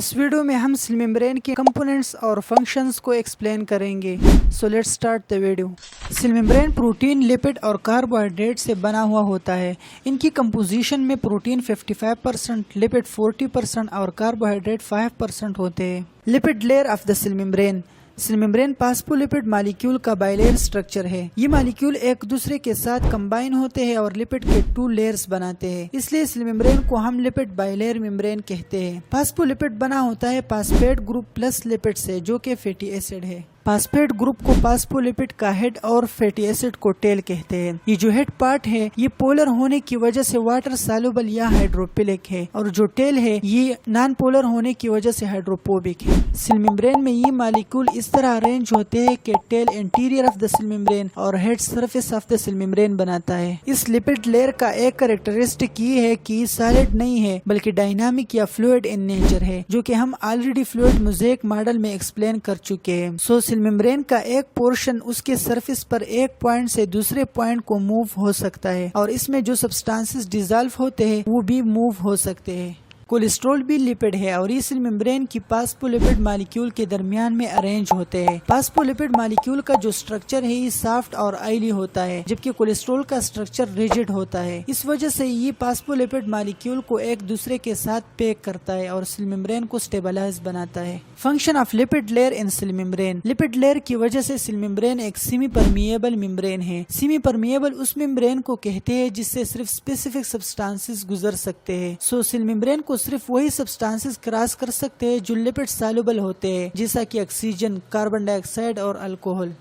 इस वीडियो में हम सेल मेम्ब्रेन के कंपोनेंट्स और फंक्शंस को एक्सप्लेन करेंगे। So let's start the video. Cell membrane protein, lipid और कार्बोहाइड्रेट से बना हुआ होता है। इनकी कंपोजिशन में प्रोटीन 55%, लिपिड 40% और कार्बोहाइड्रेट 5% होते हैं। Lipid layer of the cell membrane. Cell membrane phospholipid molecule का बाइलेयर स्ट्रक्चर है। ये मॉलिक्यूल एक दूसरे के साथ कंबाइन होते हैं और लिपिड के 2 लेयर्स बनाते हैं। इसलिए सेल मेम्ब्रेन को हम लिपिड बाइलेयर मेम्ब्रेन कहते हैं। फास्फोलिपिड बना होता है फास्फेट ग्रुप प्लस लिपिड से, जो कि फैटी एसिड है। फास्फेट ग्रुप को फास्फोलिपिड का हेड और फैटी एसिड को टेल कहते हैं। ये जो हेड पार्ट है ये पोलर होने की वजह से वाटर सॉल्युबल या हाइड्रोफिलिक है, और जो टेल है ये नॉन पोलर होने की वजह से हाइड्रोफोबिक है। सेल मेम्ब्रेन में ये मॉलिक्यूल इस तरह अरेंज होते हैं कि tail interior of the cell membrane और head surface of the cell membrane बनाता है। इस लिपिड लेयर का एक कैरेक्टरिस्टिक ये है कि सॉलिड नहीं है बल्कि डायनामिक या फ्लूइड इन नेचर है, जो कि हम ऑलरेडी फ्लूइड मोज़ेक मॉडल में एक्सप्लेन कर चुके हैं। सेल मेम्ब्रेन का एक पोर्शन उसके सरफेस पर एक पॉइंट से दूसरे पॉइंट को मूव हो सकता है, और इसमें जो सब्सटेंसेस डिसॉल्व होते हैं वो भी मूव हो सकते हैं। कोलेस्ट्रॉल भी लिपिड है और इस सेल मेम्ब्रेन की फास्फोलिपिड मॉलिक्यूल के दरमियान में अरेंज होते हैं। फास्फोलिपिड मॉलिक्यूल का जो स्ट्रक्चर है ये सॉफ्ट और ऑयली होता है, जबकि कोलेस्ट्रॉल का स्ट्रक्चर रिजिड होता है। इस वजह से ये फास्फोलिपिड मॉलिक्यूल को एक दूसरे के साथ पैक करता है और सेल मेम्ब्रेन को स्टेबलाइज बनाता है। Function of lipid layer in cell membrane. Lipid layer की वजह से सेल मेम्ब्रेन एक सेमी परमिएबल मेम्ब्रेन है। सेमी परमिएबल उस मेम्ब्रेन को कहते हैं जिससे सिर्फ स्पेसिफिक सब्सटेंसेस गुजर सकते हैं। सेल मेम्ब्रेन को सिर्फ वही सब्सटेंसेस क्रॉस कर सकते हैं जो लिपिड सॉल्युबल होते हैं, जैसा कि ऑक्सीजन, कार्बन डाइऑक्साइड और alcohol.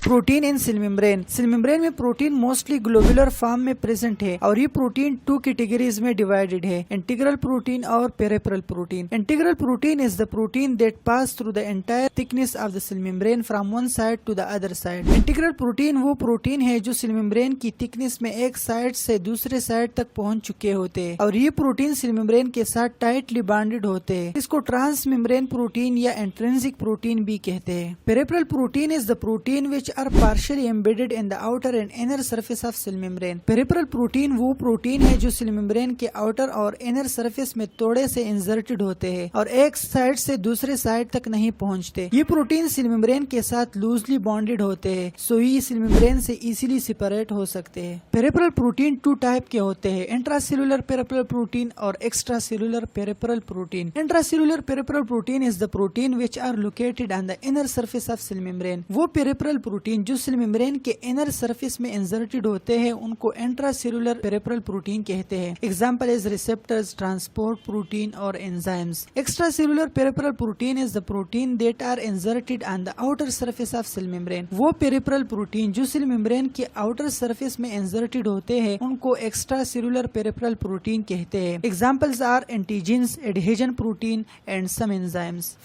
Protein in cell membrane. Cell membrane में प्रोटीन मोस्टली ग्लोबुलर फॉर्म में प्रेजेंट है, और ये प्रोटीन 2 कैटेगरीज में डिवाइडेड है, इंटीग्रल प्रोटीन और peripheral protein. Integral protein is the protein that pass through the entire thickness of the cell membrane from one side to the other side. Integral protein वो protein है जो cell membrane की thickness में एक side से दूसरे side तक पहुंच चुके होते हैं, और ये प्रोटीन सेल मेम्ब्रेन के साथ टाइटली बॉन्डेड होते हैं। इसको ट्रांस मेम्ब्रेन प्रोटीन या इंट्रिंसिक प्रोटीन भी कहते हैं। Peripheral protein is the protein which are partially embedded in the outer and inner surface of cell membrane. Peripheral protein वो प्रोटीन है जो सेल मेम्ब्रेन के आउटर और इनर सरफेस में थोड़े से इंसर्टेड होते हैं और एक साइड से दूसरे साइड तक नहीं पहुंचते। ये प्रोटीन सेल मेम्ब्रेन के साथ लूजली बॉन्डेड होते हैं, सो ये सेल मेम्ब्रेन से इजीली सेपरेट हो सकते हैं। पेरिफेरल प्रोटीन 2 टाइप के होते हैं, इंट्रासेलुलर पेरिफेरल प्रोटीन और extracellular peripheral protein. Intracellular peripheral protein is the protein which are located on the inner surface of cell membrane. वो पेरिफेरल प्रोटीन जो सेल मेम्ब्रेन के इनर सरफेस में inserted होते हैं उनको इंट्रासेलुलर पेरिफेरल प्रोटीन कहते हैं। Example is receptors, transport protein और enzymes. Extracellular peripheral protein is the protein that are inserted on the outer surface of cell membrane. वो पेरिफेरल प्रोटीन जो सेल मेम्ब्रेन के आउटर सरफेस में inserted होते हैं उनको एक्स्ट्रासेलुलर पेरिफेरल प्रोटीन कहते हैं। Examples are antigens, adhesion protein and some enzymes.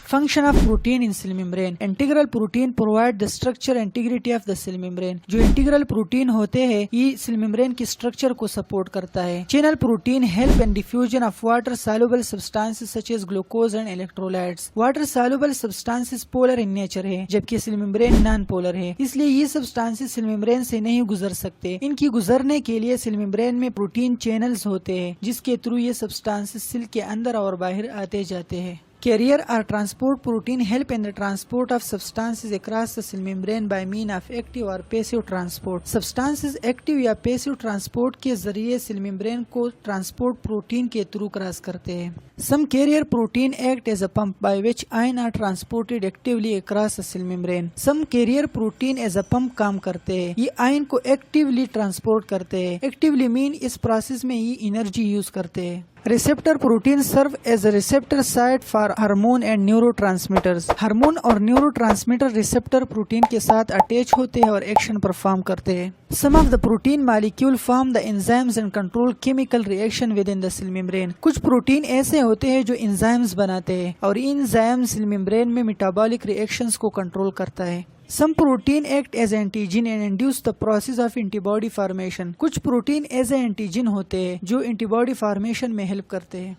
Function of protein in cell membrane. Integral protein provide the structure integrity of the cell membrane. जो integral protein होते हैं ये सेल मेम्ब्रेन की structure को support करता है। Channel protein help in diffusion of water soluble substances such as glucose and electrolytes. Water soluble substances polar in nature है, जबकि सेल मेम्ब्रेन नॉन पोलर है, इसलिए ये सब्सटेंसेस सेल मेम्ब्रेन से नहीं गुजर सकते। इनकी गुजरने के लिए सेल मेम्ब्रेन में प्रोटीन चैनल्स होते हैं जिसके थ्रू ये सब्सटेंसेस सेल के अंदर और बाहर आते जाते हैं। Carrier or transport protein help in the transport of substances across the cell membrane by mean of active or passive transport. Substances active या passive transport के जरिए सेल मेम्ब्रेन को ट्रांसपोर्ट प्रोटीन के थ्रू क्रॉस करते हैं। Some carrier protein act as a pump by which ion are transported actively across the cell membrane. Some carrier protein as a pump काम करते हैं, ये आयन को एक्टिवली ट्रांसपोर्ट करते हैं। एक्टिवली मीन इस प्रोसेस में ये एनर्जी यूज करते हैं। Receptor protein serve as a receptor site for hormone and neurotransmitters. Hormone और न्यूरोट्रांसमीटर रिसेप्टर प्रोटीन के साथ अटैच होते हैं और एक्शन परफॉर्म करते हैं। Some of the protein molecule form the enzymes and control chemical reaction within the cell membrane. कुछ protein ऐसे होते हैं जो एंजाइम्स बनाते हैं और इन एंजाइम्स सेल मेम्ब्रेन में मेटाबॉलिक रिएक्शंस को कंट्रोल करता है। Some protein act as antigen and induce the process of antibody formation. कुछ प्रोटीन एज ए एंटीजन होते हैं जो एंटीबॉडी फॉर्मेशन में हेल्प करते हैं।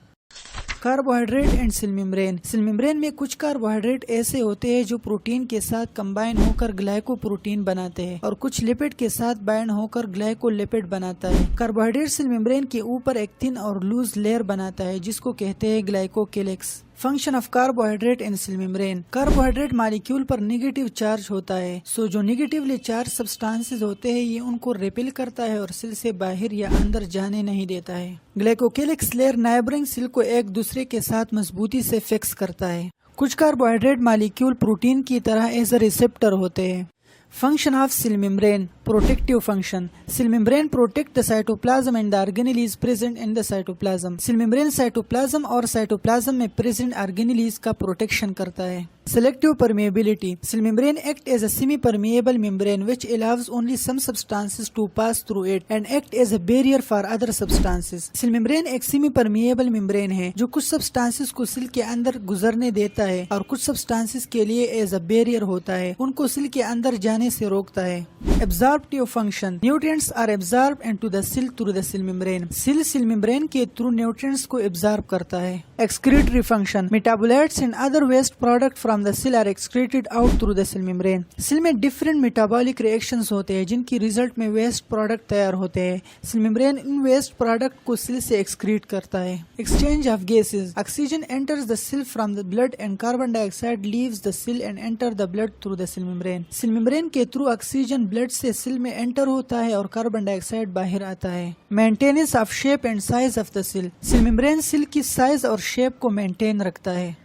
Carbohydrate and cell membrane. Cell membrane में कुछ कार्बोहाइड्रेट ऐसे होते हैं जो प्रोटीन के साथ कंबाइन होकर ग्लाइकोप्रोटीन बनाते हैं और कुछ लिपिड के साथ बाइंड होकर ग्लाइकोलिपिड बनाता है। कार्बोहाइड्रेट सेल मेम्ब्रेन के ऊपर एक थिन और लूज लेयर बनाता है जिसको कहते हैं glycocalyx. Function of carbohydrate in cell membrane. Carbohydrate molecule पर नेगेटिव चार्ज होता है, सो जो नेगेटिवली चार्ज सब्सटेंसेस होते हैं ये उनको रिपेल करता है और सेल से बाहर या अंदर जाने नहीं देता है। ग्लाइकोकेलेक्स लेयर नाइबरिंग सेल को एक दूसरे के साथ मजबूती से फिक्स करता है। कुछ कार्बोहाइड्रेट मॉलिक्यूल प्रोटीन की तरह एज अ रिसेप्टर होते हैं। Function of cell membrane. Protective function. Cell membrane protect the cytoplasm and the organelles present in the cytoplasm. Cell membrane cytoplasm और cytoplasm में present organelles का protection करता है। Selective permeability. Cell membrane act as a semi-permeable membrane which allows only some substances to pass through it and act as a barrier for other substances. Cell membrane एक semi-permeable membrane है जो कुछ substances को cell के अंदर गुजरने देता है और कुछ substances के लिए as a barrier होता है, उनको सेल के अंदर जाने से रोकता है। Absorptive function. Nutrients are absorbed into the cell through the cell membrane. Cell membrane के थ्रू nutrients को absorb करता है। Excretory function. Metabolites and other waste product from the cell are excreted out through the cell membrane. Cell में different metabolic reactions होते हैं जिनकी result में waste product तैयार होते हैं। सेल membrane इन waste product को सेल से excrete करता है। Exchange of gases. Oxygen enters the cell from the blood and carbon dioxide leaves the cell and enter the blood through the cell membrane. Cell membrane के through oxygen blood से cell में enter होता है और carbon dioxide बाहर आता है। Maintenance of shape and size of the cell. Cell membrane cell की साइज और शेप को मेंटेन रखता है।